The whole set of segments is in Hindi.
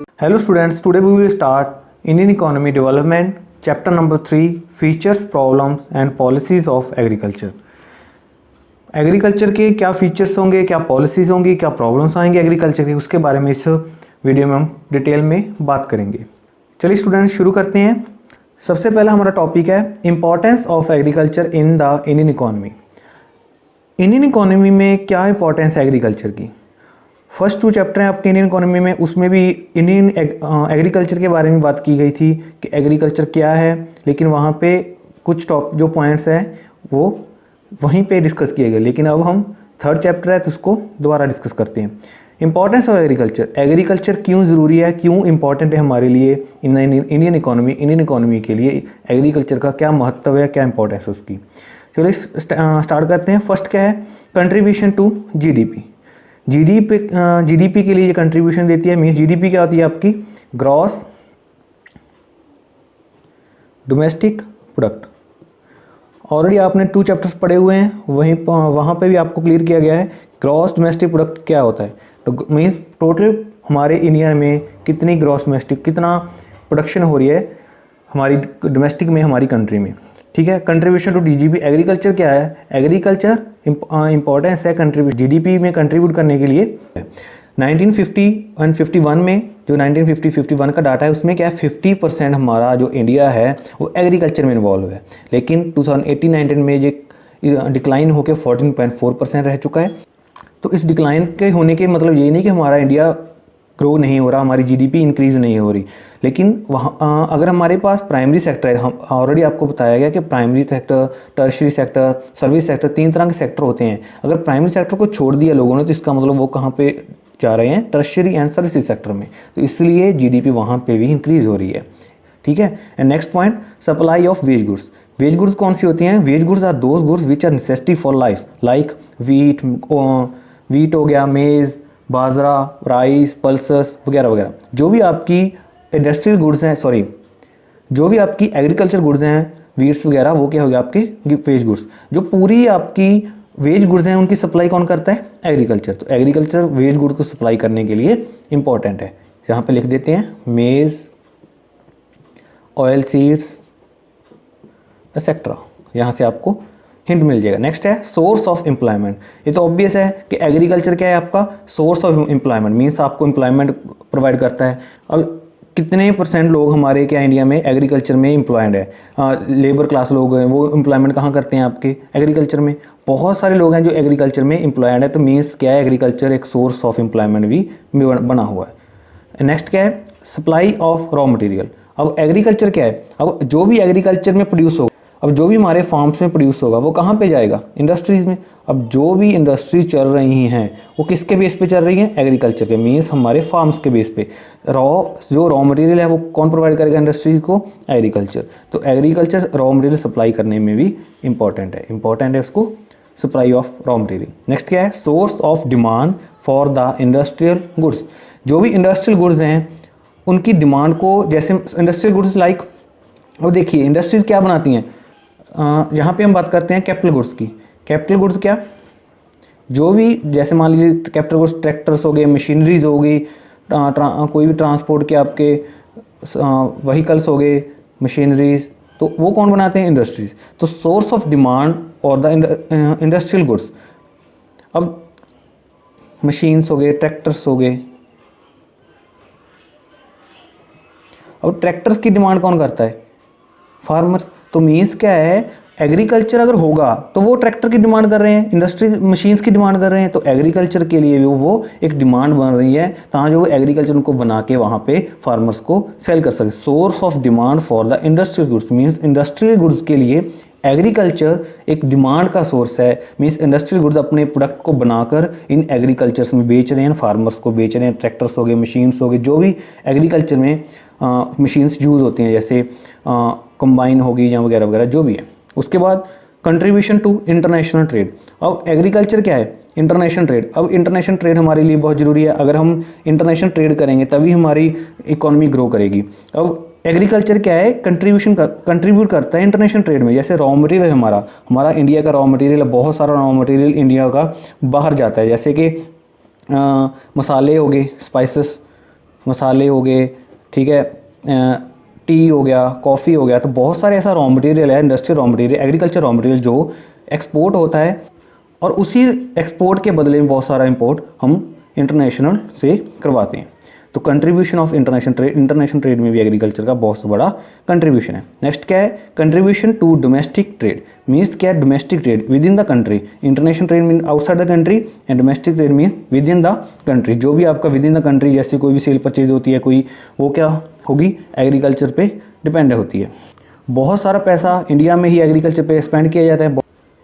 Hello students, today we will start Indian Economy Development, chapter number 3, Features, Problems and Policies of Agriculture. Agriculture के क्या फीचर्स होंगे, क्या पॉलिसीज़ होंगी, क्या प्रॉब्लम्स आएंगे एग्रीकल्चर के, उसके बारे में इस वीडियो में हम डिटेल में बात करेंगे। चलिए स्टूडेंट्स शुरू करते हैं। सबसे पहला हमारा टॉपिक है importance of agriculture in the Indian economy. Indian economy में क्या इंपॉर्टेंस है एग्रीकल्चर की। फर्स्ट 2 चैप्टर हैं आपके इंडियन इकोनॉमी में, उसमें भी इंडियन एग्रीकल्चर के बारे में बात की गई थी कि एग्रीकल्चर क्या है, लेकिन वहाँ पे कुछ टॉप जो पॉइंट्स हैं वो वहीं पे डिस्कस किए गए। लेकिन अब हम 3rd चैप्टर है तो उसको दोबारा डिस्कस करते हैं। इंपॉर्टेंस ऑफ एग्रीकल्चर, एग्रीकल्चर क्यों ज़रूरी है, क्यों इंपॉर्टेंट है हमारे लिए in Indian economy. Indian economy के लिए एग्रीकल्चर का क्या महत्व है, क्या इंपॉर्टेंस है उसकी। चलिए स्टार्ट करते हैं। फर्स्ट क्या है, कंट्रीब्यूशन टू जीडीपी। जीडीपी के लिए ये कंट्रीब्यूशन देती है। मीन्स जीडीपी क्या होती है आपकी, ग्रॉस डोमेस्टिक प्रोडक्ट। ऑलरेडी आपने 2 चैप्टर्स पढ़े हुए हैं, वहाँ पे भी आपको क्लियर किया गया है ग्रॉस डोमेस्टिक प्रोडक्ट क्या होता है। तो मीन्स टोटल हमारे इंडिया में कितनी ग्रॉस डोमेस्टिक, कितना प्रोडक्शन हो रही है हमारी डोमेस्टिक में, हमारी कंट्री में। ठीक है, कंट्रीब्यूशन टू जीडीपी। एग्रीकल्चर क्या है, एग्रीकल्चर इंपॉर्टेंस है जीडीपी में कंट्रीब्यूट करने के लिए। 1950 और 51 में जो 1950-51 का डाटा है उसमें क्या है 50% हमारा जो इंडिया है वो एग्रीकल्चर में इन्वॉल्व है। लेकिन 2018-19 में ये डिक्लाइन होकर 14.4% रह चुका है। तो इस डिक्लाइन के होने के मतलब ये नहीं कि हमारा इंडिया ग्रो नहीं हो रहा, हमारी जीडीपी इंक्रीज़ नहीं हो रही। लेकिन वहाँ अगर हमारे पास प्राइमरी सेक्टर है, हम ऑलरेडी आपको बताया गया कि primary sector, tertiary sector, service sector, 3 तरह के सेक्टर होते हैं। अगर प्राइमरी सेक्टर को छोड़ दिया लोगों ने तो इसका मतलब वो कहाँ पे जा रहे हैं, टर्शियरी एंड सर्विस सेक्टर में। तो इसलिए जीडीपी वहाँ पे भी इंक्रीज़ हो रही है। ठीक है। And next point, supply of wage goods. Wage goods कौन सी होती हैं, wage goods are those goods which are necessity for life, like wheat हो गया, मेज़, बाजरा, राइस, पल्सेस वगैरह वगैरह। जो भी आपकी इंडस्ट्रियल गुड्स हैं, सॉरी जो भी आपकी एग्रीकल्चर गुड्स हैं, वीट्स वगैरह, वो क्या हो गया आपके वेज गुड्स। जो पूरी आपकी वेज गुड्स हैं उनकी सप्लाई कौन करता है, एग्रीकल्चर। तो एग्रीकल्चर वेज गुड को सप्लाई करने के लिए इंपॉर्टेंट है। यहाँ पे लिख देते हैं मेज़, ऑयल सीड्स एक्सेट्रा, यहाँ से आपको हिंट मिल जाएगा। नेक्स्ट है सोर्स ऑफ एम्प्लॉयमेंट। ये तो ऑब्वियस है कि एग्रीकल्चर क्या है आपका, सोर्स ऑफ एम्प्लॉयमेंट, मीन्स आपको एम्प्लॉयमेंट प्रोवाइड करता है। अब कितने % लोग हमारे क्या इंडिया में एग्रीकल्चर में एम्प्लॉयड है, लेबर क्लास लोग हैं, वो एम्प्लॉयमेंट कहाँ करते हैं आपके एग्रीकल्चर में। बहुत सारे लोग हैं जो एग्रीकल्चर में एम्प्लॉयड है। तो मीन्स क्या है, एग्रीकल्चर एक सोर्स ऑफ एम्प्लॉयमेंट भी बना हुआ है। नेक्स्ट क्या है, सप्लाई ऑफ रॉ मटेरियल। अब एग्रीकल्चर क्या है, अब जो भी एग्रीकल्चर में प्रोड्यूस होगा, अब जो भी हमारे फार्म्स में प्रोड्यूस होगा वो कहाँ पे जाएगा, इंडस्ट्रीज़ में। अब जो भी इंडस्ट्री चल रही हैं वो किसके बेस पे चल रही हैं, एग्रीकल्चर के, मीन्स हमारे फार्म्स के बेस पे। जो रॉ मटेरियल है वो कौन प्रोवाइड करेगा इंडस्ट्रीज़ को, एग्रीकल्चर। तो एग्रीकल्चर रॉ मटेरियल सप्लाई करने में भी इंपॉर्टेंट है उसको, supply of raw material. Next क्या है, source of demand for the industrial goods. जो भी इंडस्ट्रियल गुड्स हैं उनकी डिमांड को, जैसे इंडस्ट्रियल गुड्स लाइक, और देखिए इंडस्ट्रीज़ क्या बनाती हैं, यहाँ पे हम बात करते हैं कैपिटल गुड्स की। कैपिटल गुड्स क्या, जो भी जैसे मान लीजिए कैपिटल गुड्स ट्रैक्टर्स हो गए, मशीनरीज हो गई, कोई भी ट्रांसपोर्ट के आपके व्हीकल्स हो गए, मशीनरीज, तो वो कौन बनाते हैं, इंडस्ट्रीज। तो सोर्स ऑफ डिमांड और द इंडस्ट्रियल गुड्स। अब मशीन्स हो गए, ट्रैक्टर्स हो गए। अब ट्रैक्टर्स की डिमांड कौन करता है, फार्मर्स। तो मीन्स क्या है, एग्रीकल्चर अगर होगा तो वो ट्रैक्टर की डिमांड कर रहे हैं, इंडस्ट्री मशीन्स की डिमांड कर रहे हैं। तो एग्रीकल्चर के लिए वो एक डिमांड बन रही है ताकि जो एग्रीकल्चर उनको बना के वहाँ पे फार्मर्स को सेल कर सके। Source of demand for the industrial goods, means industrial goods के लिए एग्रीकल्चर एक डिमांड का सोर्स है। मीन्स इंडस्ट्रियल गुड्स अपने प्रोडक्ट को बनाकर इन एग्रीकल्चर्स में बेच रहे हैं, फार्मर्स को बेच रहे हैं। ट्रैक्टर्स हो गए, मशीन्स हो गए, जो भी एग्रीकल्चर में मशीन्स यूज़ होती हैं, जैसे कंबाइन होगी या वगैरह वगैरह जो भी है। उसके बाद कंट्रीब्यूशन टू इंटरनेशनल ट्रेड। अब एग्रीकल्चर क्या है, इंटरनेशनल ट्रेड। अब इंटरनेशनल ट्रेड हमारे लिए बहुत ज़रूरी है। अगर हम इंटरनेशनल ट्रेड करेंगे तभी हमारी इकोनॉमी ग्रो करेगी। अब एग्रीकल्चर क्या है, कंट्रीब्यूट करता है इंटरनेशनल ट्रेड में। जैसे रॉ मटेरियल हमारा इंडिया का रॉ मटेरियल, बहुत सारा रॉ मटेरियल इंडिया का बाहर जाता है, जैसे कि मसाले हो गए, स्पाइसेस, मसाले हो गए, ठीक है, टी हो गया, कॉफ़ी हो गया। तो बहुत सारे ऐसा रॉ मटेरियल है, industrial raw material, agriculture raw material जो एक्सपोर्ट होता है और उसी एक्सपोर्ट के बदले में बहुत सारा इंपोर्ट हम इंटरनेशनल से करवाते हैं। तो कंट्रीब्यूशन ऑफ इंटरनेशनल ट्रेड में भी एग्रीकल्चर का बहुत बड़ा कंट्रीब्यूशन है। नेक्स्ट क्या है, contribution to domestic trade means क्या है, domestic trade within the country. International trade mean outside the country and domestic trade means within the country. जो भी आपका विद इन द कंट्री, जैसे कोई भी सेल परचेज होती है कोई, वो क्या होगी, एग्रीकल्चर पे डिपेंड होती है। बहुत सारा पैसा इंडिया में ही एग्रीकल्चर पे स्पेंड किया जाता है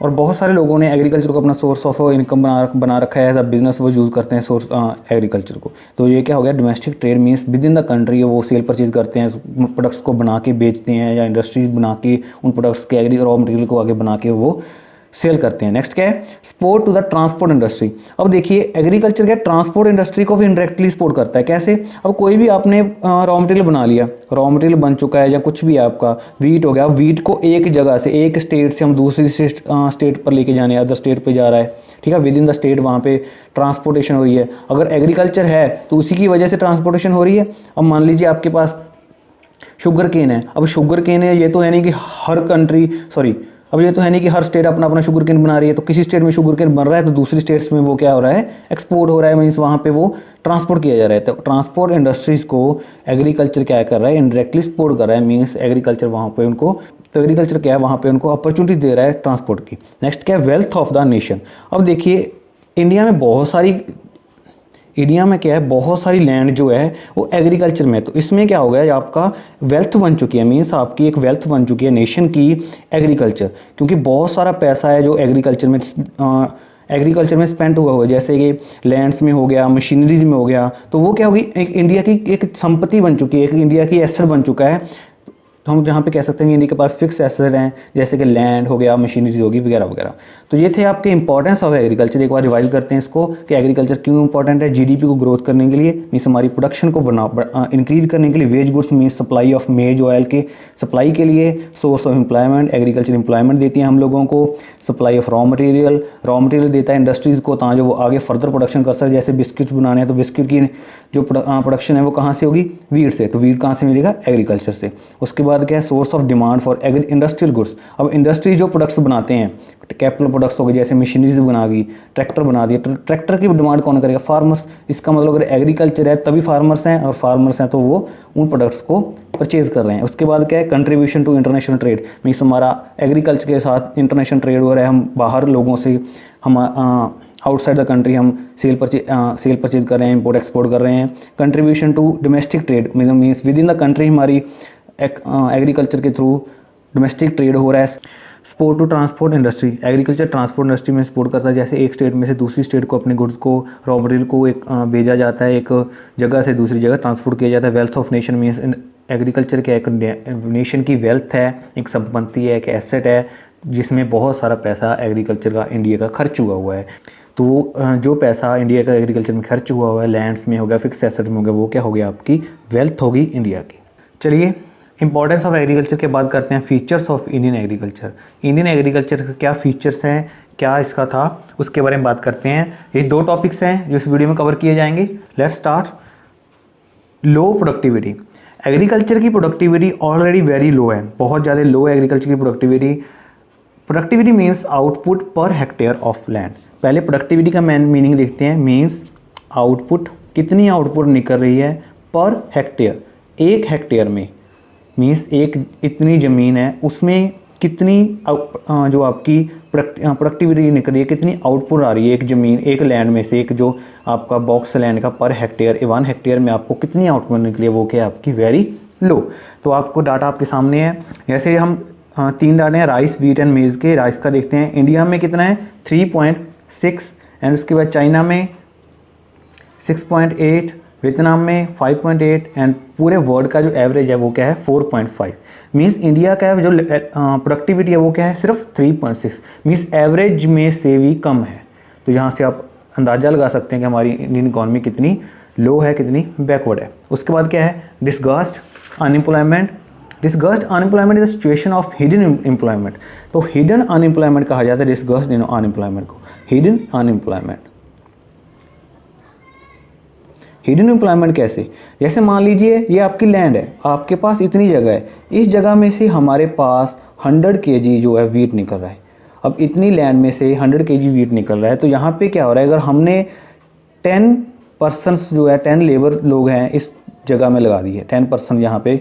और बहुत सारे लोगों ने एग्रीकल्चर को अपना सोर्स ऑफ इनकम बना रखा है, एज अ बिजनेस वो यूज़ करते हैं सोर्स एग्रीकल्चर को। तो ये क्या हो गया, domestic trade means within the country वो सेल परचेज करते हैं, प्रोडक्ट्स को बना के बेचते हैं या इंडस्ट्रीज बना के उन प्रोडक्ट्स के रॉ मटेरियल को आगे बना के वो सेल करते हैं। नेक्स्ट क्या है, support to the transport industry. अब देखिए एग्रीकल्चर क्या ट्रांसपोर्ट इंडस्ट्री को भी इनडायरेक्टली सपोर्ट करता है। कैसे, अब कोई भी आपने रॉ मटेरियल बना लिया, रॉ मटेरियल बन चुका है या कुछ भी आपका वीट हो गया, वीट को एक जगह से, एक स्टेट से हम दूसरी स्टेट पर लेके जाने, अदर स्टेट पर जा रहा है, ठीक है, विद इन द स्टेट वहाँ पे ट्रांसपोर्टेशन हो रही है। अगर एग्रीकल्चर है तो उसी की वजह से ट्रांसपोर्टेशन हो रही है। अब मान लीजिए आपके पास शुगर केन है, अब शुगर केन है, ये तो है नहीं कि हर कंट्री, सॉरी, अब ये तो है नहीं कि हर स्टेट अपना अपना शुगर केन बना रही है। तो किसी स्टेट में शुगर केन बन रहा है तो दूसरी स्टेट्स में वो क्या हो रहा है, एक्सपोर्ट हो रहा है, मीन्स वहाँ पे वो ट्रांसपोर्ट किया जा रहा है। तो ट्रांसपोर्ट इंडस्ट्रीज़ को एग्रीकल्चर क्या कर रहा है, इनडायरेक्टली सपोर्ट कर रहा है, मीन्स एग्रीकल्चर वहाँ पे उनको, तो एग्रीकल्चर क्या है वहाँ पे उनको अपॉर्चुनिटीज दे रहा है ट्रांसपोर्ट की। नेक्स्ट क्या है, वेल्थ ऑफ द नेशन। अब देखिए इंडिया में क्या है, बहुत सारी लैंड जो है वो एग्रीकल्चर में, तो इसमें क्या हो गया, आपका वेल्थ बन चुकी है, मीन्स आपकी एक वेल्थ बन चुकी है नेशन की एग्रीकल्चर, क्योंकि बहुत सारा पैसा है जो एग्रीकल्चर में स्पेंड हुआ है, जैसे कि लैंड्स में हो गया, मशीनरीज में हो गया। तो वो क्या होगी, एक इंडिया की एक संपत्ति बन चुकी है, एक इंडिया की एसेट बन चुका है। तो हम जहाँ पे कह सकते हैं कि इंडिया के पास फिक्स एसेट हैं, जैसे कि लैंड हो गया, मशीनरीज होगी वगैरह वगैरह। तो ये थे आपके इंपॉर्टेंस ऑफ एग्रीकल्चर। एक बार रिवाइज करते हैं इसको कि एग्रीकल्चर क्यों इंपॉर्टेंट है, जीडीपी को ग्रोथ करने के लिए, मीन्स हमारी प्रोडक्शन को इंक्रीज करने के लिए, wage goods means supply of maize oil के सप्लाई के लिए, source of employment, agriculture employment देती है हम लोगों को, सप्लाई ऑफ रॉ मटेरियल देता है इंडस्ट्रीज़ को ताकि वो आगे फर्दर प्रोडक्शन कर सके। जैसे बिस्किट बनाने हैं तो बिस्किट की जो प्रोडक्शन है वो कहाँ से होगी, वीट से, तो वीट कहाँ से मिलेगा, एग्रीकल्चर से। उसके बाद क्या है, source of demand for industrial goods. अब इंडस्ट्री जो प्रोडक्ट्स बनाते हैं, कैपिटल प्रोडक्ट्स हो गए, जैसे मशीनरीज बना गई, ट्रैक्टर बना दिए, तो ट्रैक्टर की डिमांड कौन करेगा, फार्मर्स। इसका मतलब अगर एग्रीकल्चर है तभी फार्मर्स हैं, और फार्मर्स हैं तो वो उन प्रोडक्ट्स को परचेज कर रहे हैं। उसके बाद क्या है, contribution to international trade, means हमारा एग्रीकल्चर के साथ इंटरनेशनल ट्रेड हो रहा है, हम बाहर लोगों से, हम आउटसाइड द कंट्री हम सेल परचेज कर रहे हैं, इंपोर्ट एक्सपोर्ट कर रहे हैं। Contribution to domestic trade means within the country हमारी एग्रीकल्चर के थ्रू डोमेस्टिक ट्रेड हो रहा है। Support to transport industry, agriculture transport industry में सपोर्ट करता है, जैसे एक स्टेट में से दूसरी स्टेट को अपने गुड्स को, रॉ मटेरियल को एक भेजा जाता है, एक जगह से दूसरी जगह ट्रांसपोर्ट किया जाता है। Wealth of nation means agriculture के एक नेशन की वेल्थ है, एक संपत्ति है, एक एसेट है, जिसमें बहुत सारा पैसा एग्रीकल्चर का इंडिया का खर्च हुआ है। तो वो जो पैसा इंडिया का एग्रीकल्चर में खर्च हुआ है, लैंड्स में हो गया, फिक्स एसेट में हो गया, वो क्या हो गया, आपकी वेल्थ होगी इंडिया की। चलिए इंपॉर्टेंस ऑफ एग्रीकल्चर के बाद करते हैं features of Indian agriculture. Indian agriculture के क्या फीचर्स हैं, क्या इसका था, उसके बारे में बात करते हैं। ये 2 टॉपिक्स हैं जो इस वीडियो में कवर किए जाएंगे। Let's start. Low productivity, agriculture की प्रोडक्टिविटी ऑलरेडी वेरी लो है, बहुत ज़्यादा लो है एग्रीकल्चर की productivity. Productivity means output per hectare of land. पहले प्रोडक्टिविटी का मेन मीनिंग देखते हैं, मीन्स आउटपुट, कितनी आउटपुट निकल रही है पर हेक्टेयर, एक हेक्टेयर में, मीन्स एक इतनी ज़मीन है उसमें कितनी जो आपकी प्रोडक्टिविटी निकल रही है, कितनी आउटपुट आ रही है एक ज़मीन, एक लैंड में से, एक जो आपका बॉक्स लैंड का पर हेक्टेयर, 1 हेक्टेयर में आपको कितनी आउटपुट निकली है, वो क्या है आपकी वेरी लो। तो आपको डाटा आपके सामने है। जैसे हम 3 डाटे हैं राइस, वीट एंड मेज़ के। राइस का देखते हैं, इंडिया में कितना है 3.6, एंड उसके बाद चाइना में 6.8, वियतनाम में 5.8, एंड पूरे वर्ल्ड का जो एवरेज है वो क्या है 4.5। मीन्स इंडिया का जो प्रोडक्टिविटी है वो क्या है सिर्फ 3.6, मीन्स एवरेज में से भी कम है। तो यहाँ से आप अंदाज़ा लगा सकते हैं कि हमारी इंडियन इकॉनमी कितनी लो है, कितनी बैकवर्ड है। उसके बाद क्या है, disgust unemployment. Disgust unemployment is the situation of hidden employment. तो हिडन अनएम्प्लॉयमेंट कहा जाता है डिस्गस्ट अनएम्प्लॉयमेंट को, हिडन अनएम्प्लॉयमेंट। हिडन एम्प्लॉयमेंट कैसे, जैसे मान लीजिए ये आपकी लैंड है, आपके पास इतनी जगह है, इस जगह में से हमारे पास 100 kg जो है वीट निकल रहा है। अब इतनी लैंड में से 100 kg वीट निकल रहा है, तो यहाँ पे क्या हो रहा है, अगर हमने 10 पर्सन्स जो है 10 लेबर लोग हैं इस जगह में लगा दी है, 10% यहाँ पे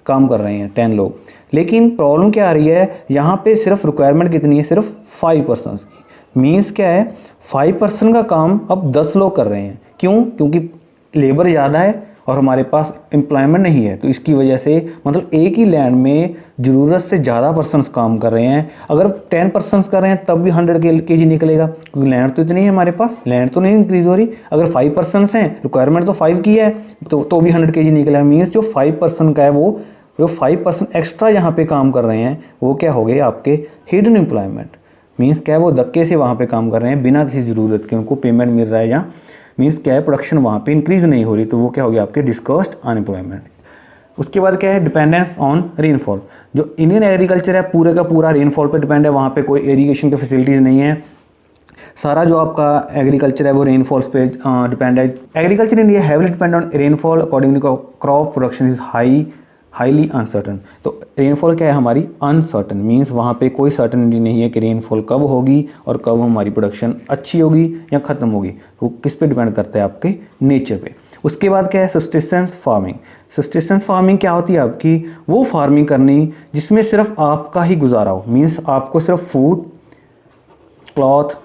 काम कर रहे हैं 10 लोग, लेकिन प्रॉब्लम क्या आ रही है, यहाँ पे सिर्फ रिक्वायरमेंट कितनी है, सिर्फ 5% की। मीन्स क्या है, 5% का काम अब 10 लोग कर रहे हैं। क्यों? क्योंकि लेबर ज़्यादा है और हमारे पास एम्प्लॉयमेंट नहीं है, तो इसकी वजह से मतलब एक ही लैंड में ज़रूरत से ज़्यादा पर्सन्स काम कर रहे हैं। अगर 10 पर्सन्स कर रहे हैं तब भी 100 kg निकलेगा, क्योंकि लैंड तो इतनी है हमारे पास, लैंड तो नहीं इंक्रीज़ हो रही। अगर 5 पर्सन्स हैं, रिक्वायरमेंट तो 5 की है, तो भी 100 kg निकलेगा। मीन्स जो 5% का है, वो जो 5% एक्स्ट्रा यहाँ पे काम कर रहे हैं, वो क्या हो गए आपके हिडन एम्प्लॉयमेंट। मीन्स क्या है, वो धक्के से वहाँ पे काम कर रहे हैं बिना किसी ज़रूरत के, उनको पेमेंट मिल रहा है, या मीन्स क्या है, प्रोडक्शन वहाँ पे इंक्रीज़ नहीं हो रही, तो वो क्या हो गया आपके डिस्कस्ड अनएम्प्लॉयमेंट। उसके बाद क्या है, डिपेंडेंस ऑन रेनफॉल। जो इंडियन एग्रीकल्चर है पूरे का पूरा रेनफॉल पे डिपेंड है, वहाँ पे कोई इरीगेशन की फैसिलिटीज़ नहीं है, सारा जो आपका एग्रीकल्चर है वो रेनफॉल्स पे डिपेंड है। Agriculture in India heavily depend on rainfall, accordingly crop production is highly uncertain. तो रेनफॉल क्या है हमारी, अनसर्टन, मीन्स वहाँ पे कोई सर्टनिटी नहीं है कि रेनफॉल कब होगी और कब हमारी प्रोडक्शन अच्छी होगी या ख़त्म होगी। वो किस पे डिपेंड करता है, आपके नेचर पे। उसके बाद क्या है, सब्सिस्टेंस फार्मिंग। सब्सिस्टेंस फार्मिंग क्या होती है आपकी, वो फार्मिंग करनी जिसमें सिर्फ आपका ही गुजारा हो, मीन्स आपको सिर्फ फूड, क्लॉथ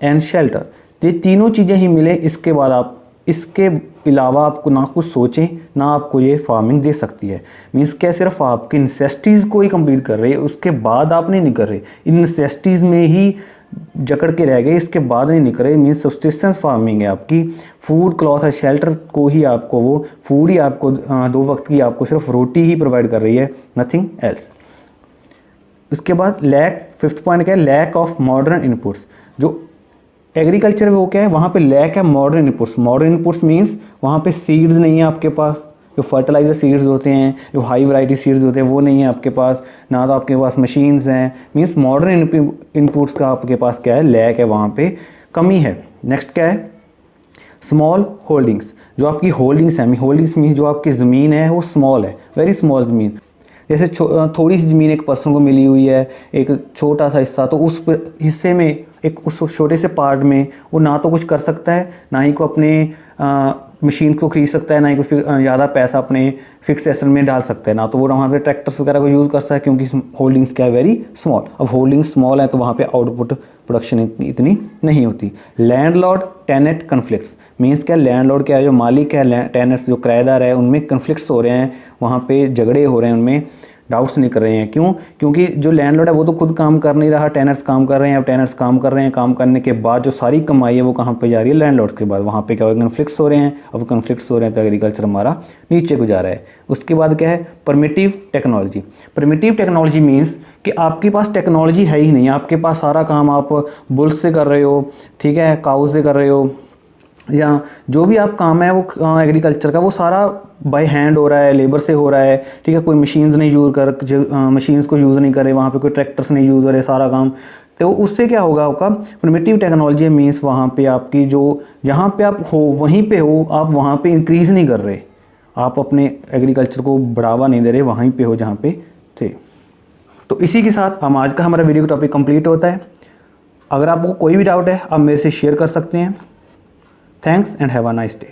एंड शेल्टर, ये तीनों चीज़ें ही मिले, इसके बाद आप इसके अलावा आपको ना कुछ सोचें ना आपको ये फार्मिंग दे सकती है। मीन्स क्या, सिर्फ आपकी नेसेसिटीज़ को ही कंप्लीट कर रहे हैं, उसके बाद आप नहीं निकल रहे, इन नेसेसिटीज़ में ही जकड़ के रह गए, इसके बाद नहीं निकल रहे। मीन्स सब्सिस्टेंस फार्मिंग है आपकी, फूड, क्लॉथ और शेल्टर को ही आपको, वो फूड ही आपको 2 वक्त की आपको सिर्फ रोटी ही प्रोवाइड कर रही है, नथिंग एल्स। उसके बाद लैक, 5th पॉइंट क्या है, लैक ऑफ मॉडर्न इनपुट्स। जो एग्रीकल्चर वो क्या है, वहाँ पे लैक है modern inputs. Modern inputs means वहाँ पे सीड्स नहीं है आपके पास, जो फर्टिलाइजर सीड्स होते हैं, जो हाई वैरायटी सीड्स होते हैं वो नहीं है आपके पास, ना तो आपके पास मशीन्स हैं। मीन्स मॉडर्न इनपुट्स का आपके पास क्या है, लैक है, वहाँ पे कमी है। नेक्स्ट क्या है, स्मॉल होल्डिंग्स। जो आपकी होल्डिंग्स है, होल्डिंग्स मीन जो आपकी ज़मीन है वो स्मॉल है, वेरी स्मॉल ज़मीन। जैसे थोड़ी सी ज़मीन एक पर्सन को मिली हुई है, एक छोटा सा हिस्सा, तो उस हिस्से में, एक उस छोटे से पार्ट में वो ना तो कुछ कर सकता है, ना ही को अपने मशीन को खरीद सकता है, ना ही को ज़्यादा पैसा अपने फिक्स एसेट में डाल सकता है, ना तो वो वहाँ पे ट्रैक्टर्स वगैरह को यूज़ कर सकता है, क्योंकि होल्डिंग्स क्या है, वेरी स्मॉल। अब होल्डिंग्स स्मॉल है तो वहाँ पे आउटपुट प्रोडक्शन इतनी नहीं होती। लैंडलॉर्ड टेनेंट कन्फ्लिक्ट्स, मीन्स क्या, लैंडलॉर्ड क्या है, जो मालिक है, टेनेंट्स जो किराएदार है, उनमें कन्फ्लिक्ट्स हो रहे हैं, वहाँ पे झगड़े हो रहे हैं, उनमें डाउट्स नहीं कर रहे हैं। क्यों? क्योंकि जो लैंडलॉर्ड है वो तो खुद काम कर नहीं रहा, टेनेंट्स काम कर रहे हैं। अब टेनेंट्स काम कर रहे हैं, काम करने के बाद जो सारी कमाई है वो कहाँ पे जा रही है, लैंडलॉर्ड्स के बाद। वहाँ पे क्या हो गया, कन्फ्लिक्ट्स हो रहे हैं। अब कन्फ्लिक्ट्स हो रहे हैं तो एग्रीकल्चर हमारा नीचे को जा रहा है। उसके बाद क्या है, primitive technology. Primitive technology means कि आपके पास टेक्नोलॉजी है ही नहीं, आपके पास सारा काम आप बुल्स से कर रहे हो, ठीक है, काउज से कर रहे हो, या जो भी आप काम है वो एग्रीकल्चर का वो सारा बाय हैंड हो रहा है, लेबर से हो रहा है, ठीक है। कोई मशीन्स नहीं यूज़ कर, मशीन्स को यूज़ नहीं कर रहे, वहाँ पे कोई ट्रैक्टर्स नहीं यूज़ हो रहे, सारा काम। तो उससे क्या होगा आपका, प्रिमिटिव टेक्नोलॉजी मीन्स वहाँ पे आपकी जो जहाँ पे आप हो वहीं पे हो, आप वहाँ पे इंक्रीज़ नहीं कर रहे, आप अपने एग्रीकल्चर को बढ़ावा नहीं दे रहे, वहीं पे हो जहाँ पे थे। तो इसी के साथ हम आज का हमारा वीडियो का टॉपिक कंप्लीट होता है। अगर आपको कोई भी डाउट है आप मेरे से शेयर कर सकते हैं। Thanks and have a nice day.